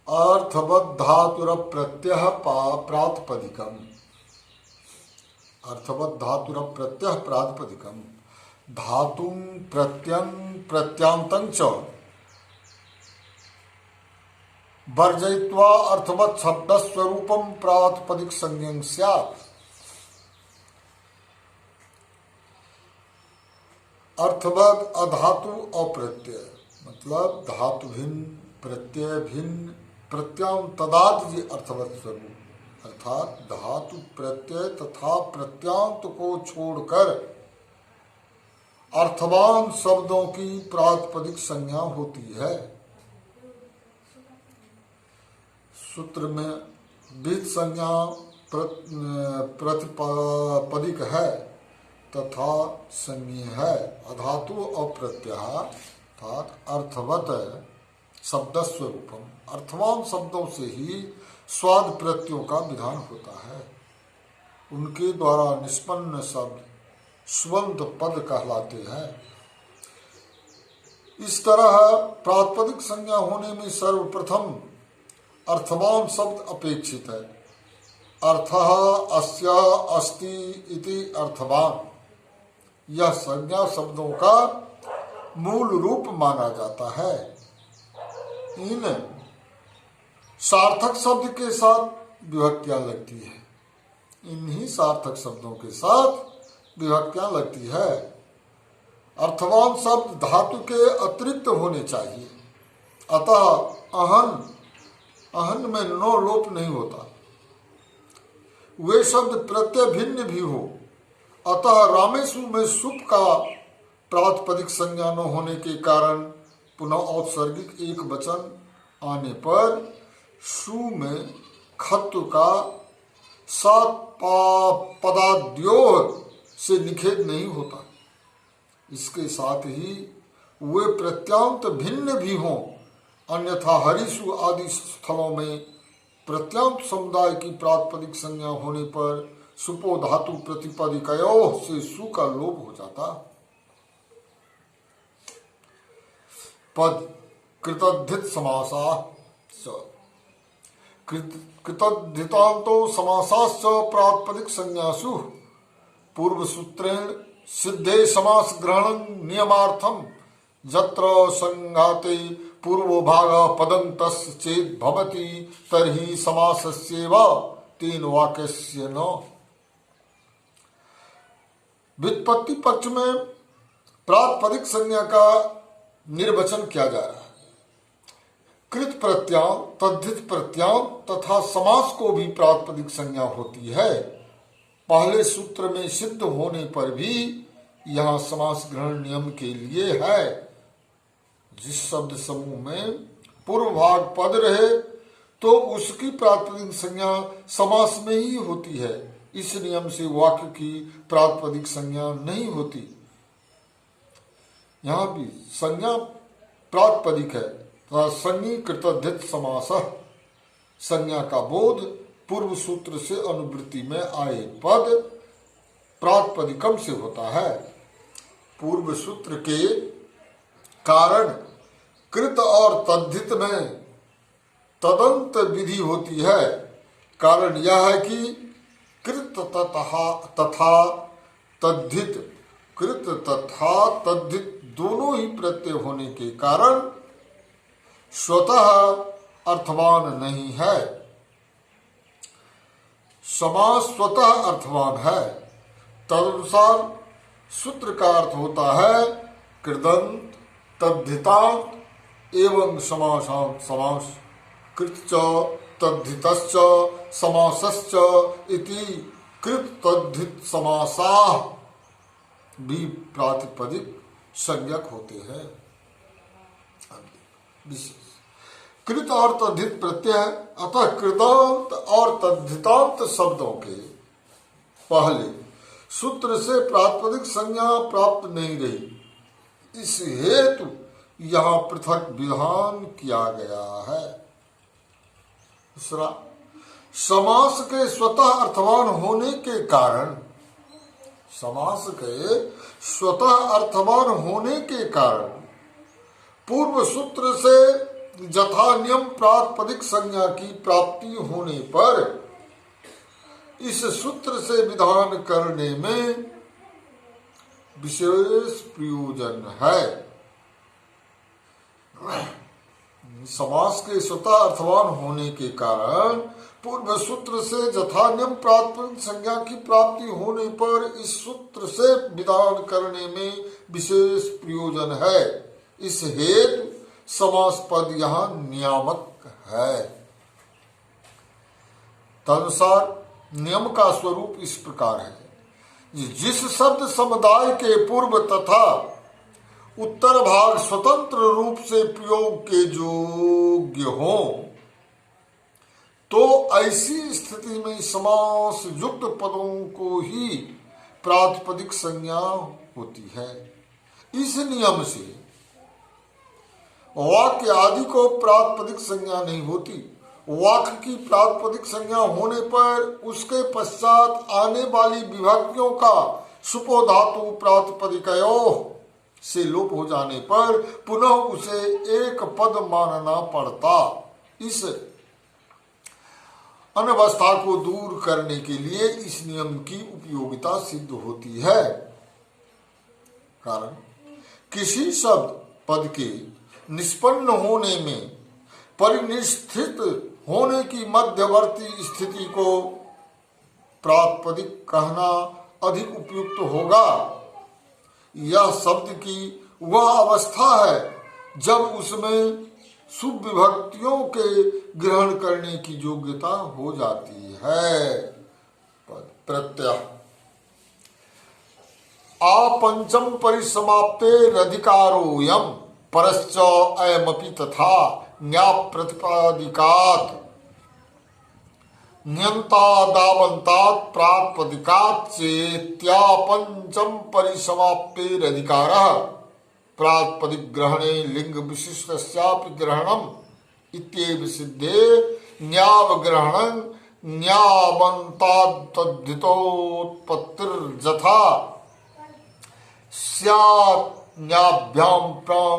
अर्थवद्धातुर प्रत्यय प्रातिपदिकम। अर्थवद्धातुर प्रत्यय प्रातिपदिकम धातुं प्रत्यं प्रत्यांतं च वर्जयित्वा अर्थवत् शब्दस्वरूपं प्रातिपदिक संज्ञं स्यात्। अर्थवद अधातु अप्रत्यय मतलब धातु भिन्न प्रत्यय भिन्न प्रत्यांतदाद जी अर्थवत स्वरूप अर्थात धातु प्रत्यय तथा प्रत्यांत को छोड़कर अर्थवान शब्दों की प्रातिपदिक संज्ञा होती है। सूत्र में बीज संज्ञा प्रतिपदिक है तथा संज्ञेय है। अधातु अप्रत्यय अर्थात अर्थवत शब्द स्वरूपम अर्थवान शब्दों से ही स्वाद प्रत्ययों का विधान होता है। उनके द्वारा निष्पन्न शब्द स्वंत पद कहलाते हैं। इस तरह प्रातिपदिक संज्ञा होने में सर्वप्रथम अर्थवान शब्द अपेक्षित है। अर्थः अस्य अस्ति इति अर्थवान यह संज्ञा शब्दों का मूल रूप माना जाता है। इन सार्थक शब्द के साथ विभक्तियां लगती है। इन्हीं सार्थक शब्दों के साथ विभक्तियां लगती है। अर्थवान शब्द धातु के अतिरिक्त होने चाहिए। अतः अहन में नो लोप नहीं होता। वे शब्द प्रत्यय भिन्न भी हो। अतः रामेशु में सुप का प्रातिपदिक संज्ञा न होने के कारण पुनः औत्सर्गिक एक वचन आने पर सु में खत्व का सात पदाद्योह से निषेध नहीं होता। इसके साथ ही वे प्रत्यांत भिन्न भी हों। अन्यथा हरिषु आदि स्थलों में प्रत्यांत समुदाय की प्रातिपदिक संज्ञा होने पर सुपो धातु प्रतिपदिकयोः से सु का लोप हो जाता। पद कृतद्धित समासा कृतद्धितांतो समासाश्च प्रातिपदिक संज्ञासु पूर्व सूत्रेण सिद्धे समास ग्रहण नियमार्थम जत्र संघाते पूर्वो भाग पदंतस् चेत भवति तर्हि समासस्यैव तेन वाक्यस्य न। व्युत्पत्ति पक्ष में प्रातिपदिक संज्ञा का निर्वचन किया जा रहा है। कृत प्रत्यांत तद्धित प्रत्यांत तथा समास को भी प्रातिपदिक संज्ञा होती है। पहले सूत्र में सिद्ध होने पर भी यहाँ समास ग्रहण नियम के लिए है। जिस शब्द समूह में पूर्व भाग पद रहे तो उसकी प्रातिपदिक संज्ञा समास में ही होती है। इस नियम से वाक्य की प्रातिपदिक संज्ञा नहीं होती। यहाँ भी संज्ञा प्रातिपदिक है तथा संज्ञी कृतद्धित समास संज्ञा का बोध पूर्व सूत्र से अनुवृत्ति में आए पद प्रातिपदिकम से होता है। पूर्व सूत्र के कारण कृत और तद्धित में तदंत विधि होती है। कारण यह है कि कृत तथा तद्धित कृत तथा तद्धित दोनों ही प्रत्यय होने के कारण स्वतः अर्थवान नहीं है। समास स्वतः अर्थवान है। तदनुसार सूत्र का अर्थ होता है कृदंत तद्धितांत एवं समासांत समास कृत तद्धितश्च समासश्च इति कृत तद्धित समासाः भी प्रातिपदिक संज्ञक होते हैं। कृत और तद्धित प्रत्यय अतः कृतांत और तद्धितांत शब्दों के पहले सूत्र से प्रातिपदिक संज्ञा प्राप्त नहीं रही। इस हेतु यहाँ पृथक विधान किया गया है। दूसरा, समास के स्वतः अर्थवान होने के कारण समास के स्वतः अर्थवान होने के कारण पूर्व सूत्र से यथा नियम प्रातिपदिक संज्ञा की प्राप्ति होने पर इस सूत्र से विधान करने में विशेष प्रयोजन है। समास के स्वतः अर्थवान होने के कारण पूर्व सूत्र से यथा नियम प्रातिपदिक संज्ञा की प्राप्ति होने पर इस सूत्र से विधान करने में विशेष प्रयोजन है। इस हेतु समास पद यहाँ नियामक है। तदनुसार नियम का स्वरूप इस प्रकार है। जिस शब्द समुदाय के पूर्व तथा उत्तर भाग स्वतंत्र रूप से प्रयोग के योग्य हो, तो ऐसी स्थिति में समास युक्त पदों को ही प्रातिपदिक संज्ञा होती है। इस नियम से वाक्य आदि को प्रातिपदिक संज्ञा नहीं होती। वाक्य की प्रातिपदिक संज्ञा होने पर उसके पश्चात आने वाली विभक्तियों का सुपो धातु प्रातिपदिकयोः से लोप हो जाने पर पुनः उसे एक पद मानना पड़ता। इस अनवस्था को दूर करने के लिए इस नियम की उपयोगिता सिद्ध होती है। कारण किसी शब्द पद के निष्पन्न होने में परिनिष्ठित होने की मध्यवर्ती स्थिति को प्रातिपदिक कहना अधिक उपयुक्त होगा। यह शब्द की वह अवस्था है जब उसमें शुभ विभक्तियों के ग्रहण करने की योग्यता हो जाती है। प्रत्यय आपंचम परिसमाप्तेरधिकारोऽयम् परश्च अयमपि तथा न्याप्रतिपादिकात् न्यन्तादावन्तात् प्रातिपदिकात् चेत्यापंचम परिसमाप्तेरधिकारः प्रातिपदिक ग्रहणे लिंग विशिष्टस्यापि ग्रहणम् इत्येव सिद्धे न्यावग्रहणं न्यावन्तादधितोत्पत्तिर्यथा स्यात् न्याभ्यां प्रां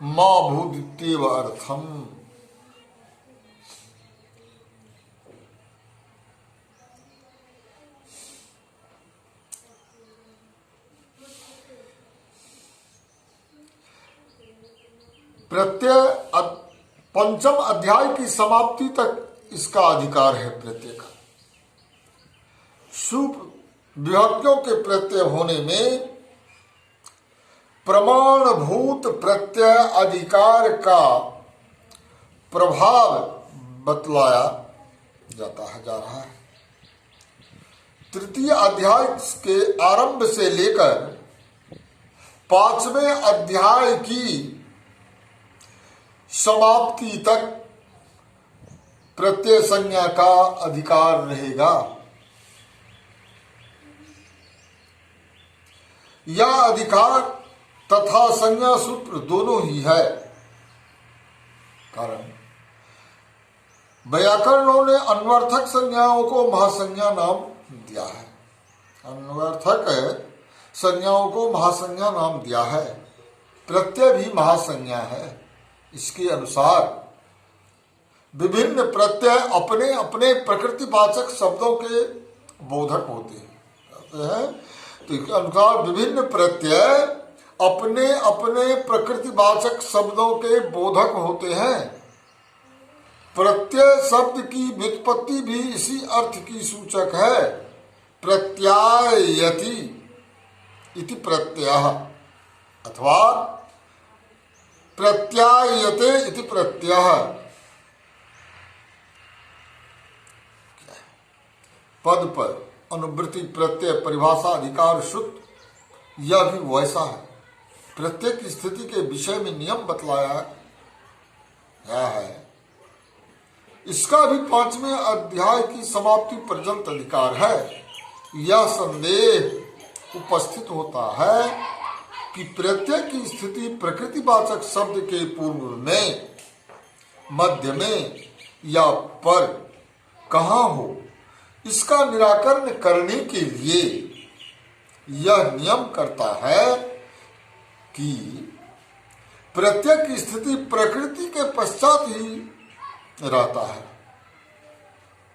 मा भूदित्येव अर्थम्। प्रत्यय पंचम अध्याय की समाप्ति तक इसका अधिकार है। प्रत्यय का शुभ विभक्तियों के प्रत्यय होने में प्रमाणभूत प्रत्यय अधिकार का प्रभाव बतलाया जा रहा है। तृतीय अध्याय के आरंभ से लेकर पांचवें अध्याय की समाप्ति तक प्रत्यय संज्ञा का अधिकार रहेगा। यह अधिकार तथा संज्ञा सूत्र दोनों ही है। कारण व्याकरणों ने अन्वर्थक संज्ञाओं को महासंज्ञा नाम दिया है। अन्वर्थक संज्ञाओं को महासंज्ञा नाम दिया है। प्रत्यय भी महासंज्ञा है। इसके अनुसार विभिन्न प्रत्यय अपने अपने प्रकृतिवाचक शब्दों के बोधक होते हैं। तो इसके अनुसार विभिन्न प्रत्यय अपने अपने प्रकृतिवाचक शब्दों के बोधक होते हैं। प्रत्यय शब्द की व्युत्पत्ति भी इसी अर्थ की सूचक है। प्रत्यायति इति प्रत्ययः अथवा प्रत्यायते इति प्रत्ययः। पद पर अनुवृत्ति प्रत्यय परिभाषा अधिकार शुद्ध यह भी वैसा है। प्रत्येक स्थिति के विषय में नियम बतलाया गया है। इसका भी पांचवें अध्याय की समाप्ति पर्यंत अधिकार है। यह संदेह उपस्थित होता है कि प्रत्यय की स्थिति प्रकृतिवाचक शब्द के पूर्व में, मध्य में या पर कहाँ हो। इसका निराकरण करने के लिए यह नियम करता है कि प्रत्यय की स्थिति प्रकृति के पश्चात ही रहता है।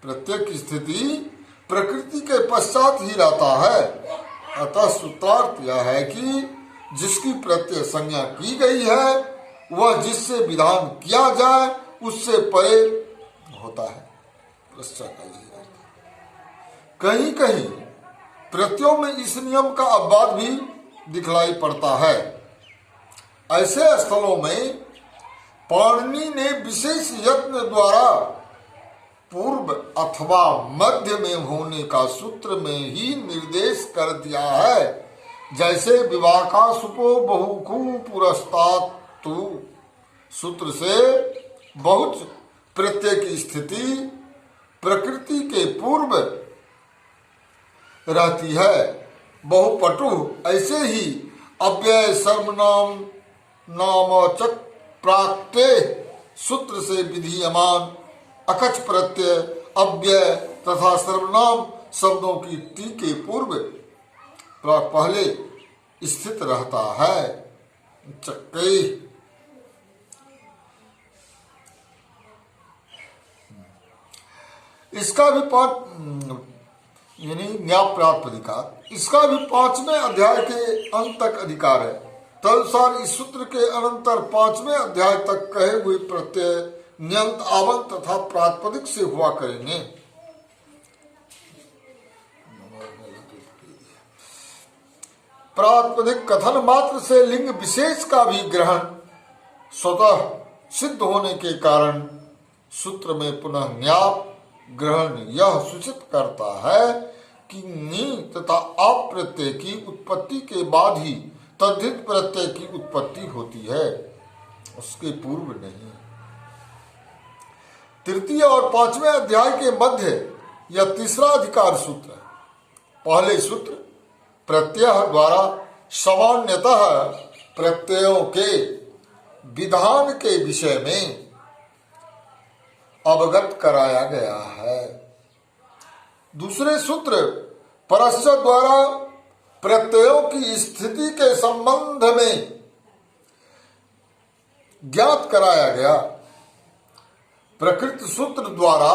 प्रत्यय की स्थिति प्रकृति के पश्चात ही रहता है। अतः सूत्रार्थ यह है कि जिसकी प्रत्यय संज्ञा की गई है वह जिससे विधान किया जाए उससे परे होता है। कहीं कहीं प्रत्ययों में इस नियम का अपवाद भी दिखलाई पड़ता है। ऐसे स्थलों में पाणिनि ने विशेष यत्न द्वारा पूर्व अथवा मध्य में होने का सूत्र में ही निर्देश कर दिया है। जैसे विवाकासुपो बहुखू पुरस्तात् तु सूत्र से बहुत प्रत्यय की स्थिति प्रकृति के पूर्व रहती है। बहुपटु ऐसे ही अव्यय सर्वनाम नामचक प्राक्ते सूत्र से विधीयमान अकच प्रत्यय अव्यय तथा सर्वनाम शब्दों की टी के पूर्व पहले स्थित रहता है। चक्के इसका भी यानी न्याय प्रातिपदिका इसका भी 5वें अध्याय के अंत तक अधिकार है। तदनुसार इस सूत्र के अनंतर 5वें अध्याय तक कहे हुए प्रत्यय न्यंत आवंत तथा प्रातिपदिक से हुआ करेंगे। प्रातिपदिक कथन मात्र से लिंग विशेष का भी ग्रहण स्वतः सिद्ध होने के कारण सूत्र में पुनः न्याय ग्रहण यह सूचित करता है कि नी तथा आप प्रत्यय की उत्पत्ति के बाद ही तद्धित प्रत्यय की उत्पत्ति होती है, उसके पूर्व नहीं। तृतीय और 5वें अध्याय के मध्य यह तीसरा अधिकार सूत्र है। पहले सूत्र प्रत्यय द्वारा सामान्यतः प्रत्ययों के विधान के विषय में अवगत कराया गया है। दूसरे सूत्र परस्य द्वारा प्रत्ययों की स्थिति के संबंध में ज्ञात कराया गया। प्रकृति सूत्र द्वारा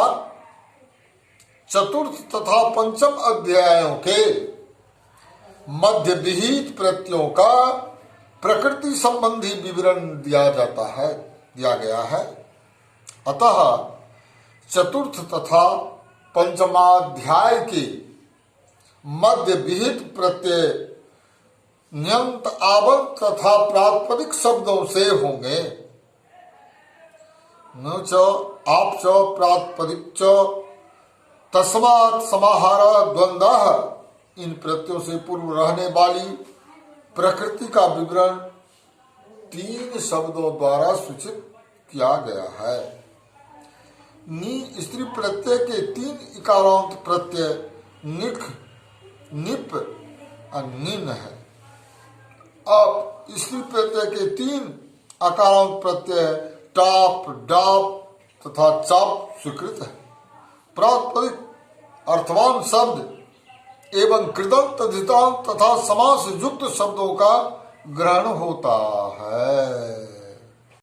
चतुर्थ तथा पंचम अध्यायों के मध्य विहित प्रत्ययों का प्रकृति संबंधी विवरण दिया गया है। अतः चतुर्थ तथा पंचमाध्याय के मध्य विहित प्रत्यय न्यंत आवंत तथा प्रातिपदिक शब्दों से होंगे। न च आप च प्रातिपदिक च तस्मात् समाहार द्वंद्व। इन प्रत्ययों से पूर्व रहने वाली प्रकृति का विवरण 3 शब्दों द्वारा सूचित किया गया है। नी स्त्री प्रत्यय के 3 इकारांत प्रत्यय निख निप और निन है। अब स्त्री प्रत्यय के 3 अकारांत प्रत्यय टाप डाप तथा चाप स्वीकृत है। प्रातिपदिक अर्थवान शब्द एवं कृदंत धितांत तथा समास युक्त शब्दों का ग्रहण होता है।